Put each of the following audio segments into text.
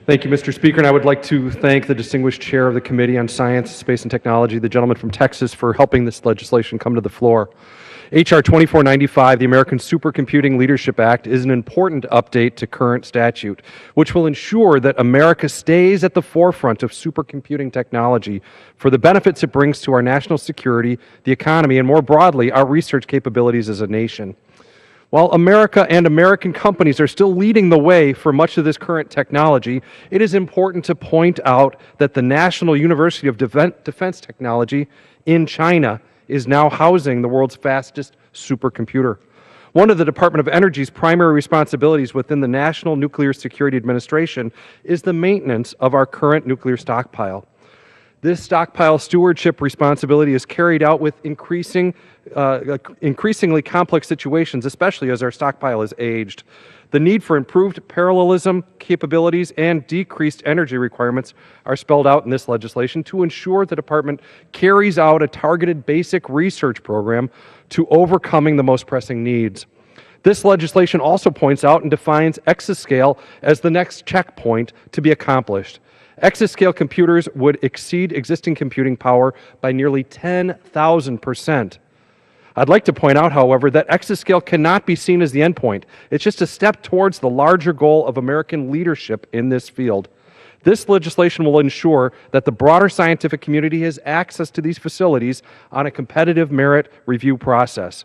Thank you, Mr. Speaker, and I would like to thank the distinguished chair of the Committee on Science, Space, and Technology, the gentleman from Texas, for helping this legislation come to the floor. H.R. 2495, the American Supercomputing Leadership Act, is an important update to current statute, which will ensure that America stays at the forefront of supercomputing technology for the benefits it brings to our national security, the economy, and more broadly, our research capabilities as a nation. While America and American companies are still leading the way for much of this current technology, it is important to point out that the National University of Defense Technology in China is now housing the world's fastest supercomputer. One of the Department of Energy's primary responsibilities within the National Nuclear Security Administration is the maintenance of our current nuclear stockpile. This stockpile stewardship responsibility is carried out with increasingly complex situations, especially as our stockpile is aged. The need for improved parallelism capabilities and decreased energy requirements are spelled out in this legislation to ensure the department carries out a targeted basic research program to overcoming the most pressing needs. This legislation also points out and defines exascale as the next checkpoint to be accomplished. Exascale computers would exceed existing computing power by nearly 10,000%. I'd like to point out, however, that exascale cannot be seen as the endpoint. It's just a step towards the larger goal of American leadership in this field. This legislation will ensure that the broader scientific community has access to these facilities on a competitive merit review process.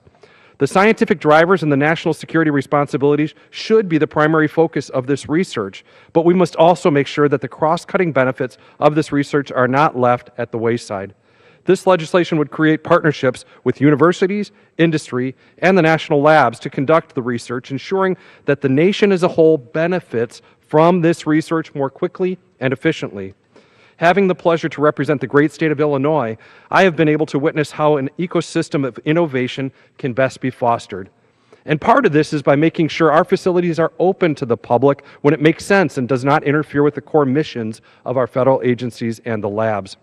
The scientific drivers and the national security responsibilities should be the primary focus of this research, but we must also make sure that the cross-cutting benefits of this research are not left at the wayside. This legislation would create partnerships with universities, industry, and the national labs to conduct the research, ensuring that the nation as a whole benefits from this research more quickly and efficiently. Having the pleasure to represent the great state of Illinois, I have been able to witness how an ecosystem of innovation can best be fostered. And part of this is by making sure our facilities are open to the public when it makes sense and does not interfere with the core missions of our federal agencies and the labs.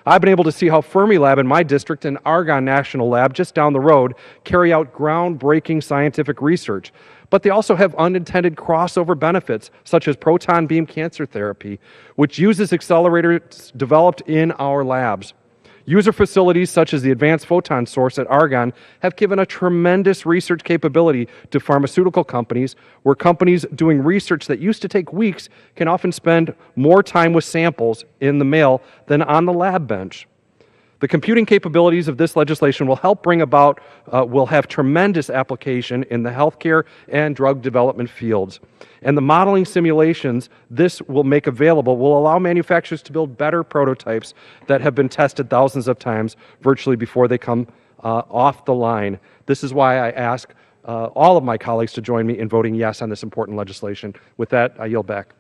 I've been able to see how Fermilab in my district and Argonne National Lab just down the road carry out groundbreaking scientific research, but they also have unintended crossover benefits, such as proton beam cancer therapy, which uses accelerators developed in our labs. User facilities such as the Advanced Photon Source at Argonne have given a tremendous research capability to pharmaceutical companies, where companies doing research that used to take weeks can often spend more time with samples in the mail than on the lab bench. The computing capabilities of this legislation will help bring about, will have tremendous application in the healthcare and drug development fields. And the modeling simulations this will make available will allow manufacturers to build better prototypes that have been tested thousands of times virtually before they come off the line. This is why I ask all of my colleagues to join me in voting yes on this important legislation. With that, I yield back.